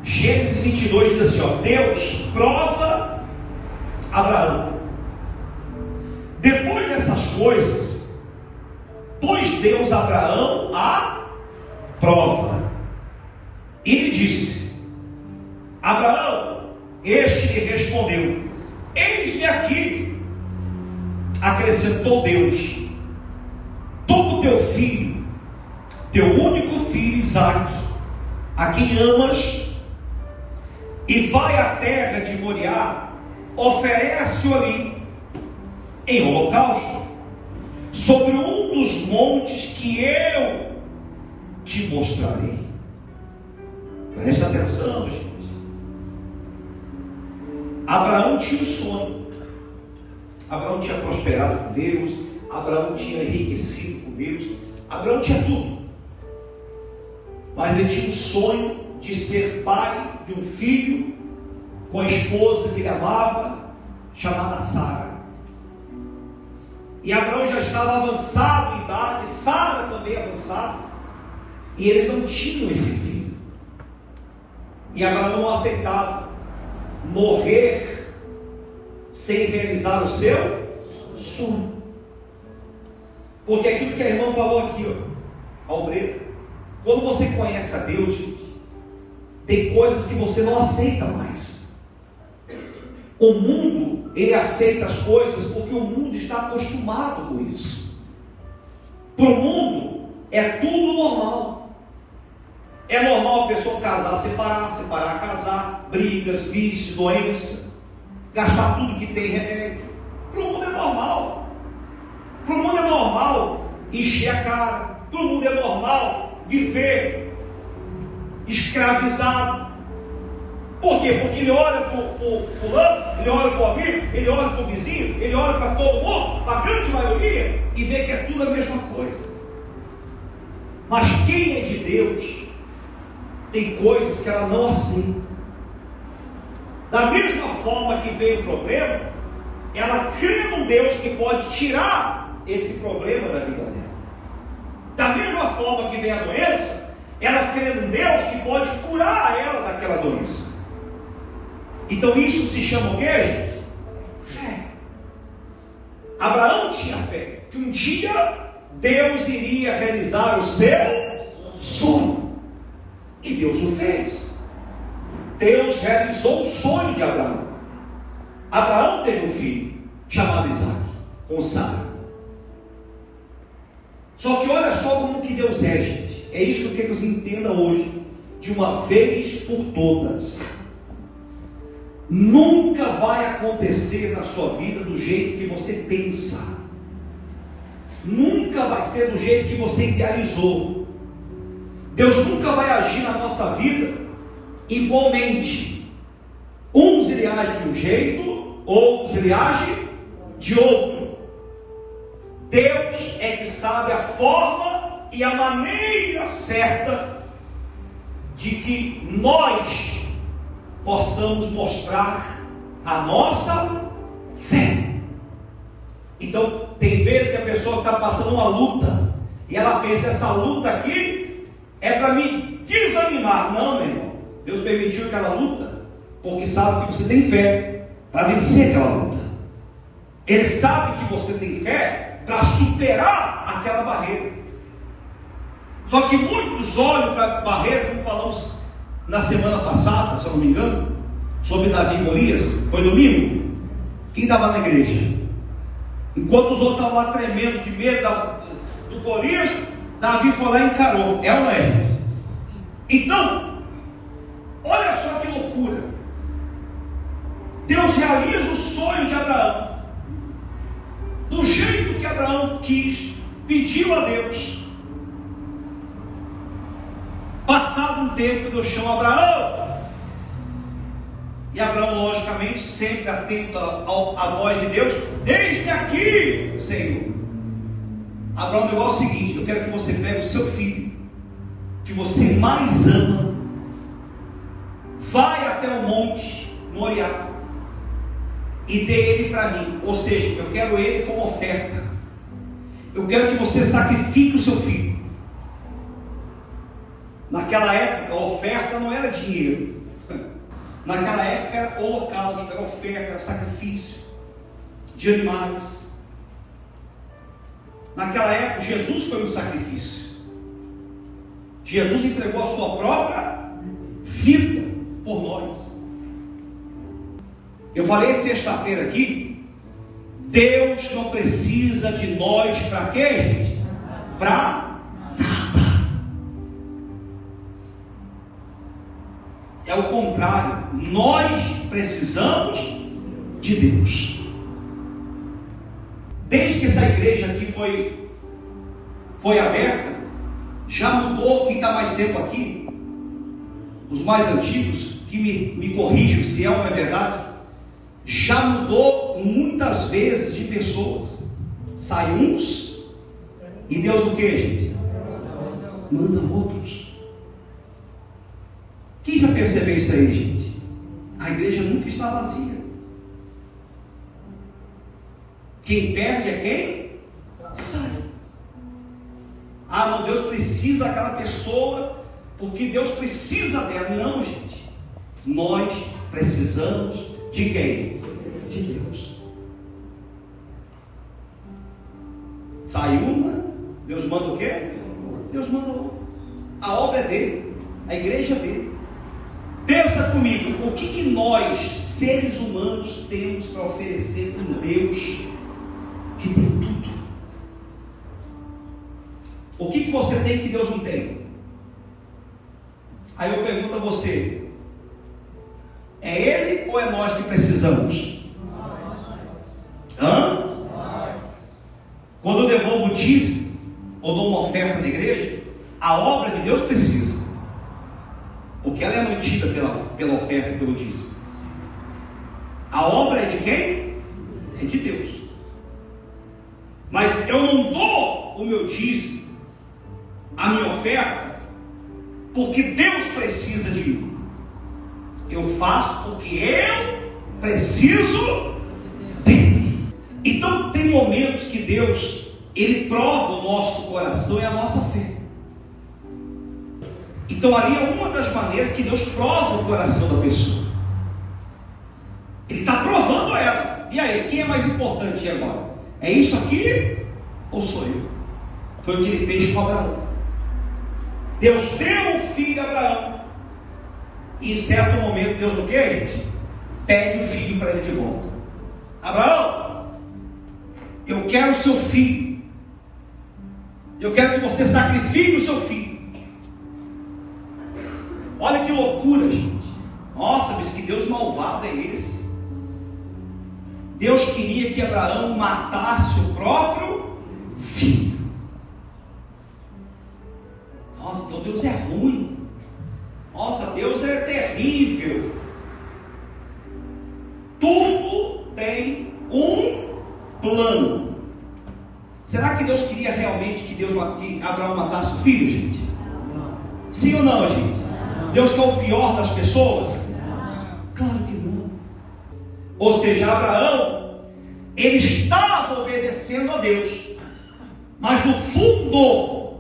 Gênesis 22 diz assim, ó, Deus prova Abraão. Depois dessas coisas, pôs Deus a Abraão à prova e lhe disse: Abraão. Este lhe respondeu: eis-me aqui. Acrescentou Deus: toma o teu filho, teu único filho Isaque, a quem amas, e vai à terra de Moriá, oferece-o ali em holocausto, sobre um dos montes que eu te mostrarei. Presta atenção, gente. Abraão tinha um sonho. Abraão tinha prosperado com Deus. Abraão tinha enriquecido com Deus. Abraão tinha tudo. Mas ele tinha um sonho de ser pai de um filho com a esposa que ele amava, chamada Sara. E Abraão já estava avançado em idade, Sara também avançada, e eles não tinham esse filho. E Abraão não aceitava morrer sem realizar o seu sonho. Porque aquilo que a irmã falou aqui, ó, a obreira, quando você conhece a Deus, gente, tem coisas que você não aceita mais. O mundo, ele aceita as coisas porque o mundo está acostumado com isso. Para o mundo é tudo normal. É normal a pessoa casar, separar, casar, brigas, vício, doença, gastar tudo que tem remédio. Para o mundo é normal. Para o mundo é normal encher a cara. Para o mundo é normal viver escravizado. Por quê? Porque ele olha para o fulano, ele olha para o amigo, ele olha para o vizinho, ele olha para todo mundo, a grande maioria, e vê que é tudo a mesma coisa. Mas quem é de Deus tem coisas que ela não aceita. Da mesma forma que veio o problema, ela crê num Deus que pode tirar esse problema da vida dela. Da mesma forma que vem a doença, ela crê num Deus que pode curar ela daquela doença. Então isso se chama o quê, gente? Fé. Abraão tinha fé que um dia Deus iria realizar o seu sonho. E Deus o fez. Deus realizou o sonho de Abraão. Abraão teve um filho chamado Isaque, com Sara. Só que olha só como que Deus é, gente. É isso que eu quero que você entenda hoje, de uma vez por todas. Nunca vai acontecer na sua vida do jeito que você pensa. Nunca vai ser do jeito que você idealizou. Deus nunca vai agir na nossa vida igualmente. Uns ele age de um jeito, outros ele age de outro. Deus é que sabe a forma e a maneira certa de que nós possamos mostrar a nossa fé. Então, tem vezes que a pessoa está passando uma luta e ela pensa: essa luta aqui é para me desanimar. Não, meu irmão, Deus permitiu aquela luta porque sabe que você tem fé para vencer aquela luta. Ele sabe que você tem fé para superar aquela barreira. Só que muitos olham para a barreira, como falamos na semana passada, se eu não me engano, sobre Davi e Golias. Foi domingo? Quem estava na igreja? Enquanto os outros estavam lá tremendo de medo do Golias, Davi foi lá e encarou. É ou não é? Então, olha só que loucura. Deus realiza o sonho de Abraão do jeito que Abraão quis, pediu a Deus. Passado um tempo, Deus chama Abraão. E Abraão, logicamente, sempre atento à voz de Deus: eis-me aqui, Senhor. Abraão negócio é o seguinte: eu quero que você pegue o seu filho, que você mais ama, vai até o monte Moriá e dê ele para mim. Ou seja, eu quero ele como oferta. Eu quero que você sacrifique o seu filho. Naquela época, a oferta não era dinheiro. Naquela época era holocausto, era oferta, era sacrifício de animais. Naquela época Jesus foi um sacrifício. Jesus entregou a sua própria vida por nós. Eu falei sexta-feira aqui, Deus não precisa de nós para quê, gente? Para nada. É o contrário, nós precisamos de Deus. Desde que essa igreja aqui foi aberta, já mudou. Quem está mais tempo aqui, os mais antigos, que me corrijam se é ou não é verdade, já mudou muitas vezes de pessoas. Sai uns e Deus o que, gente? Manda outros. Quem já percebeu isso aí, gente? A igreja nunca está vazia. Quem perde é quem sai. Ah, não, Deus precisa daquela pessoa porque Deus precisa dela. Não, gente. Nós precisamos de quem? De Deus. Sai uma, Deus manda o quê? Deus manda outra. A obra é dele, a igreja é dele. Pensa comigo, o que nós, seres humanos, temos para oferecer para um Deus que tem tudo? O que você tem que Deus não tem? Aí eu pergunto a você, é Ele ou é nós que precisamos? Hã? Quando eu devolvo o dízimo ou dou uma oferta na igreja, a obra de Deus precisa, porque ela é mantida pela oferta e pelo dízimo. A obra é de quem? É de Deus. Mas eu não dou o meu dízimo, a minha oferta, porque Deus precisa de mim. Eu faço porque eu preciso dele. Então tem momentos que Deus, Ele prova o nosso coração e a nossa fé. Então ali é uma das maneiras que Deus prova o coração da pessoa. Ele está provando ela. E aí, quem é mais importante agora? É isso aqui ou sou eu? Foi o que ele fez com Abraão. Deus deu o filho a Abraão. E em certo momento, Deus o que, gente? Pede o filho para ele de volta. Abraão, eu quero o seu filho. Eu quero que você sacrifique o seu filho. Olha que loucura, gente. Nossa, mas que Deus malvado é esse? Deus queria que Abraão matasse o próprio filho. Nossa, então Deus é ruim. Nossa, Deus é terrível. Tudo tem um plano. Será que Deus queria realmente que Abraão matasse o filho, gente? Sim ou não, gente? Deus quer o pior das pessoas? Claro que não. Ou seja, Abraão, ele estava obedecendo a Deus, mas no fundo,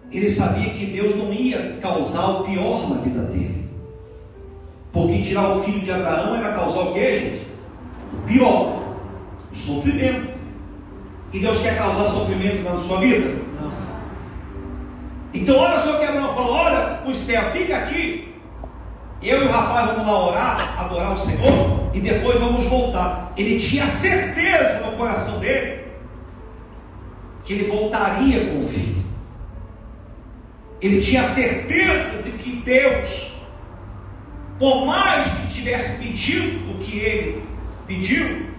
ele sabia que Deus não ia causar o pior na vida dele, porque tirar o filho de Abraão ia causar o que, gente? O pior, o sofrimento. E Deus quer causar sofrimento na sua vida? Então olha só que Abraão falou: olha para o céu, fica aqui, eu e o rapaz vamos lá orar, adorar o Senhor, e depois vamos voltar. Ele tinha certeza no coração dele que ele voltaria com o filho. Ele tinha certeza de que Deus, por mais que tivesse pedido o que ele pediu,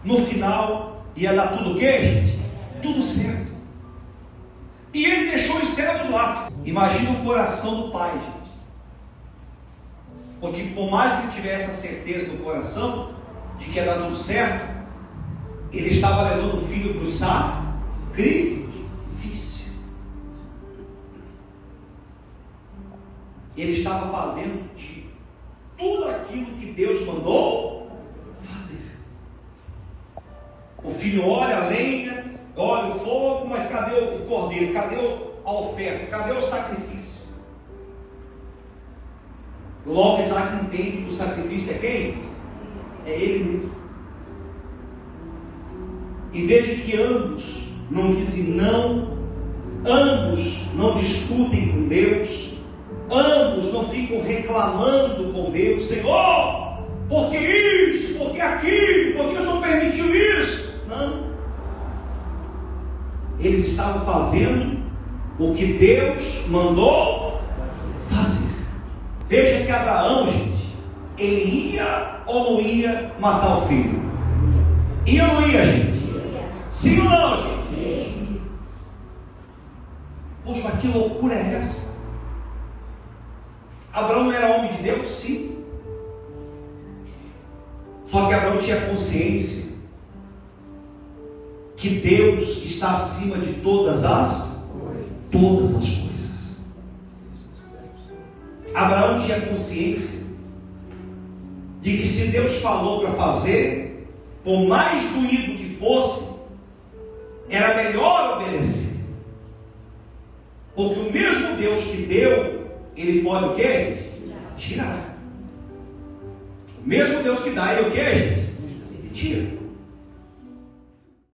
no final ia dar tudo o que, gente? Tudo certo. E ele deixou os servos lá. Imagina o coração do pai, gente. Porque por mais que ele tivesse a certeza no coração de que ia dar tudo certo, ele estava levando o filho para o sacrifício. Ele estava fazendo de tudo aquilo que Deus mandou fazer. O filho olha a lenha, olha o fogo, mas cadê o cordeiro? Cadê a oferta? Cadê o sacrifício? Logo Isaac entende que o sacrifício é quem? É ele mesmo. E veja que ambos não dizem não, ambos não discutem com Deus, ambos não ficam reclamando com Deus: Senhor, por que isso, por que aquilo, por que o Senhor permitiu isso? Não. Eles estavam fazendo o que Deus mandou fazer. Veja que Abraão, gente, ele ia ou não ia matar o filho? Ia ou não ia, gente? Sim ou não, gente? Sim. Poxa, mas que loucura é essa? Abraão não era homem de Deus? Sim. Só que Abraão tinha consciência que Deus está acima de todas as coisas. Abraão tinha consciência de que se Deus falou para fazer, por mais doído que fosse, era melhor obedecer. Porque o mesmo Deus que deu, Ele pode o quê? Tirar. O mesmo Deus que dá, Ele o quê, gente? Ele tira.